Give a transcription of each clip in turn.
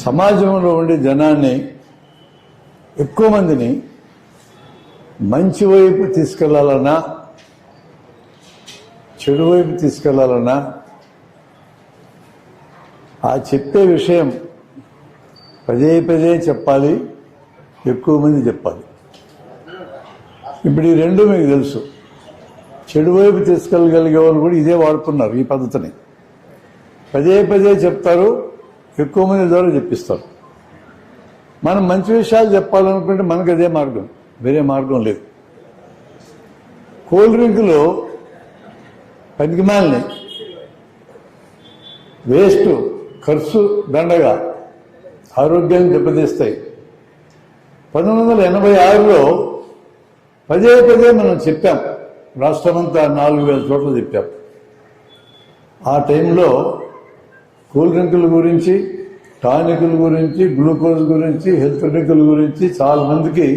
సమాజంలో ఉండే జనాన్ని ఎక్కువ మందిని మంచి వైపు తీసుకెళ్లాలన్నా చెడు వైపు తీసుకెళ్లాలన్నా ఆ చెప్పే విషయం పదే పదే చెప్పాలి, ఎక్కువ మంది చెప్పాలి. ఇప్పుడు ఈ రెండు మీకు తెలుసు. చెడు వైపు తీసుకెళ్ళగలిగే వాళ్ళు కూడా ఇదే వాడుతున్నారు, ఈ పద్ధతిని. పదే పదే చెప్తారు, ఎక్కువ మంది ద్వారా చెప్పిస్తారు. మనం మంచి విషయాలు చెప్పాలనుకుంటే మనకు అదే మార్గం, వేరే మార్గం లేదు. కూల్ డ్రింకులు పనికిమాలని, వేస్ట్, ఖర్చు దండగా, ఆరోగ్యాన్ని దెబ్బతీస్తాయి. 1986లో పదే పదే మనం చెప్పాం, రాష్ట్రమంతా 4000 చోట్ల చెప్పాం. ఆ టైంలో కూల్ డ్రింకుల గురించి, టానికుల గురించి, గ్లూకోజ్ గురించి, హెల్త్ డ్రింకుల గురించి చాలా మందికి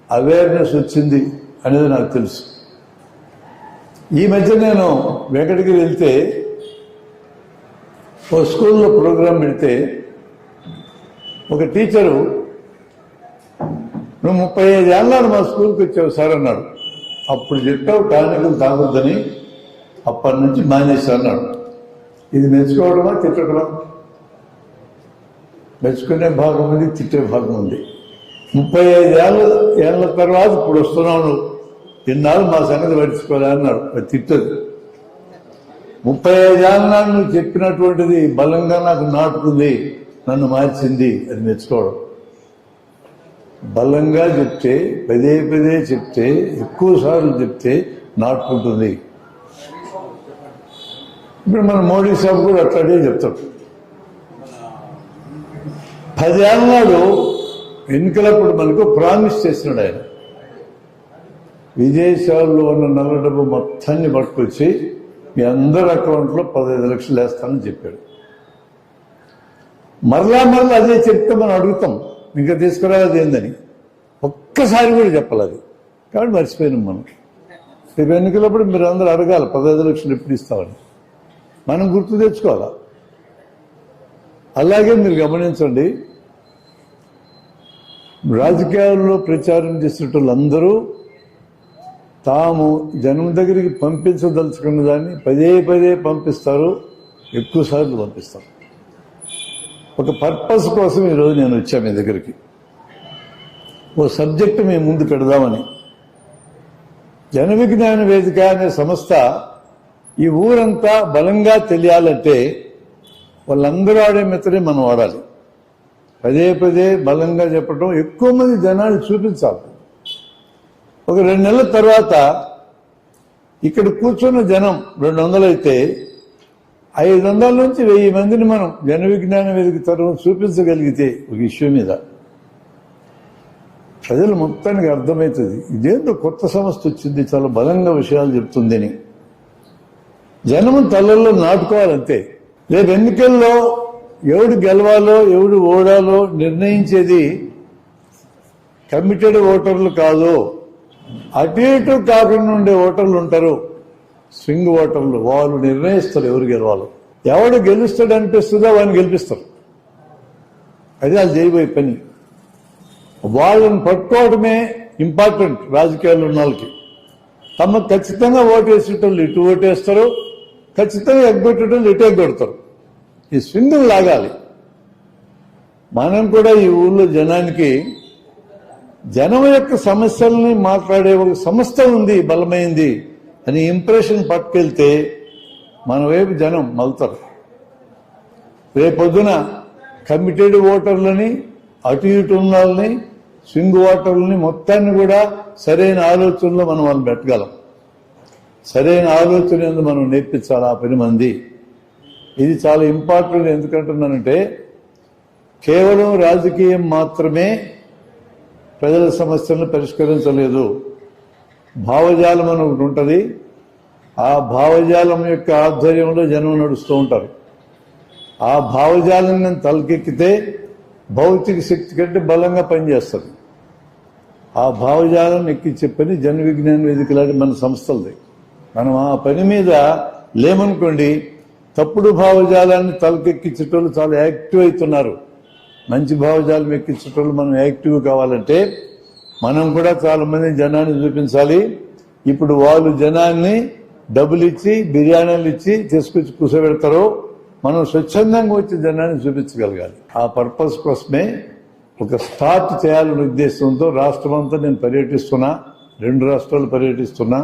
అవేర్నెస్ వచ్చింది అనేది నాకు తెలుసు. ఈ మధ్య నేను వెంకటగిరి వెళ్తే ఓ స్కూల్లో ప్రోగ్రాం పెడితే ఒక టీచరు, నువ్వు 35 ఏళ్ళ మా స్కూల్కి వచ్చావు సార్ అన్నాడు. అప్పుడు చెప్పావు టానికులు తాగొద్దని, అప్పటి నుంచి మానేశా అన్నాడు. ఇది మెచ్చుకోవడమా తిట్టడమా? మెచ్చుకునే భాగం ఉంది, తిట్టే భాగం ఉంది. 35 ఏళ్ళ తర్వాత ఇప్పుడు వస్తున్నావు, ఇన్నాళ్ళు మా సంగతి పట్టించుకోలే అన్నాడు. అది తిట్టదు. 35 ఏళ్ళ నాడు నువ్వు చెప్పినటువంటిది బలంగా నాకు నాటుకుంది, నన్ను మార్చింది, అది మెచ్చుకోవడం. బలంగా చెప్తే, పదే పదే చెప్తే, ఎక్కువ సార్లు చెప్తే నాటుకుంటుంది. ఇప్పుడు మన మోడీ సాబ్ కూడా అట్లాగే చెప్తాడు. 10 ఏళ్ళ నాడు ఎన్నికలప్పుడు మనకు ప్రామిస్ చేసినాడు ఆయన. విదేశాల్లో ఉన్న నల్ల డబ్బు మొత్తాన్ని పట్టుకొచ్చి మీ అందరి అకౌంట్లో 15 లక్షలు వేస్తానని చెప్పాడు. మరలా అదే చెప్తే మనం అడుగుతాం, ఇంకా తీసుకురాదు ఏందని. ఒక్కసారి కూడా చెప్పాలి అది. కాబట్టి మర్చిపోయినాం మనం. రేపు ఎన్నికలప్పుడు మీరు అందరూ అడగాలి 15 లక్షలు ఎప్పుడు ఇస్తామని. మనం గుర్తు తెచ్చుకోవాలా. అలాగే మీరు గమనించండి, రాజకీయాల్లో ప్రచారం చేసిన వాళ్ళందరూ తాము జనం దగ్గరికి పంపించదలుచుకున్న దాన్ని పదే పదే పంపిస్తారు, ఎక్కువ సార్లు పంపిస్తారు. ఒక పర్పస్ కోసం ఈరోజు నేను వచ్చాను మీ దగ్గరికి. ఓ సబ్జెక్టు మీ ముందు పెడదామని. జన విజ్ఞాన వేదిక అనే సంస్థ ఈ ఊరంతా బలంగా తెలియాలంటే వాళ్ళందరూ ఆడే మెత్తడే మనం వాడాలి. పదే పదే బలంగా చెప్పడం, ఎక్కువ మంది జనాన్ని చూపించాలి. ఒక 2 నెలల తర్వాత ఇక్కడ కూర్చున్న జనం 200 అయితే 500 నుంచి 1000 మందిని మనం జన విజ్ఞాన వేదిక తరఫున చూపించగలిగితే ఒక ఇష్యూ మీద ప్రజలు మొత్తానికి అర్థమవుతుంది, ఇదేంటో కొత్త సంస్థ వచ్చింది, చాలా బలంగా విషయాలు చెప్తుందని. జనము తలల్లో నాటుకోవాలంతే. రేపు ఎన్నికల్లో ఎవడు గెలవాలో ఎవడు ఓడాలో నిర్ణయించేది కమిటెడ్ ఓటర్లు కాదు, అటు ఇటు కాకుండా ఉండే ఓటర్లు ఉంటారు, స్వింగ్ ఓటర్లు. వాళ్ళు నిర్ణయిస్తారు ఎవరు గెలవాలో. ఎవడు గెలుస్తాడు అనిపిస్తుందో వాడిని గెలిపిస్తారు. అది వాళ్ళు చేయబోయే పని. వాళ్ళని పట్టుకోవడమే ఇంపార్టెంట్. రాజకీయాల్లో ఉన్న వాళ్ళకి తమకు ఖచ్చితంగా ఓటేసేటోళ్ళు ఇటు ఓటేస్తారు, ఖచ్చితంగా ఎగ్గొట్టేటోళ్ళు ఇటు ఎగ్గొడతారు. ఈ స్వింగ్ లాగాలి. మనం కూడా ఈ ఊళ్ళో జనానికి జనం యొక్క సమస్యల్ని మాట్లాడే ఒక సంస్థ ఉంది, బలమైంది అని ఇంప్రెషన్ పట్టుకెళ్తే మన వైపు జనం మలుతారు. రేపొద్దున కమిటెడ్ ఓటర్లని, అటు ఇటు ఉన్న వాళ్ళని, స్వింగ్ ఓటర్లని మొత్తాన్ని కూడా సరైన ఆలోచనలో మనం వాళ్ళు పెట్టగలం. సరైన ఆలోచన ఎందుకు మనం నేర్పించాలి ఆ 10 మంది. ఇది చాలా ఇంపార్టెంట్. ఎందుకంటున్నానంటే కేవలం రాజకీయం మాత్రమే ప్రజల సమస్యలను పరిష్కరించలేదు. భావజాలం అని ఒకటి ఉంటుంది. ఆ భావజాలం యొక్క ఆధ్వర్యంలో జనం నడుస్తూ ఉంటారు. ఆ భావజాలం తలకెక్కితే భౌతిక శక్తి కంటే బలంగా పనిచేస్తుంది. ఆ భావజాలం ఎక్కించే పని జన విజ్ఞాన వేదిక లాంటి మన సంస్థలది. మనం ఆ పని మీద లేమనుకోండి, తప్పుడు భావజాలాన్ని తలకెక్కించేటోళ్ళు చాలా యాక్టివ్ అవుతున్నారు. మంచి భావజాలం ఎక్కించేటోళ్ళు మనం యాక్టివ్ కావాలంటే మనం కూడా చాలా మంది జనాన్ని చూపించాలి. ఇప్పుడు వాళ్ళు జనాన్ని డబ్బులు ఇచ్చి బిర్యానీలు ఇచ్చి తీసుకొచ్చి కూర్చోబెడతారో మనం స్వచ్ఛందంగా వచ్చి జనాన్ని చూపించగలగాలి. ఆ పర్పస్ కోసమే ఒక స్టార్ట్ చేయాలనే ఉద్దేశంతో రాష్ట్రం అంతా నేను పర్యటిస్తున్నా, 2 రాష్ట్రాలు పర్యటిస్తున్నా.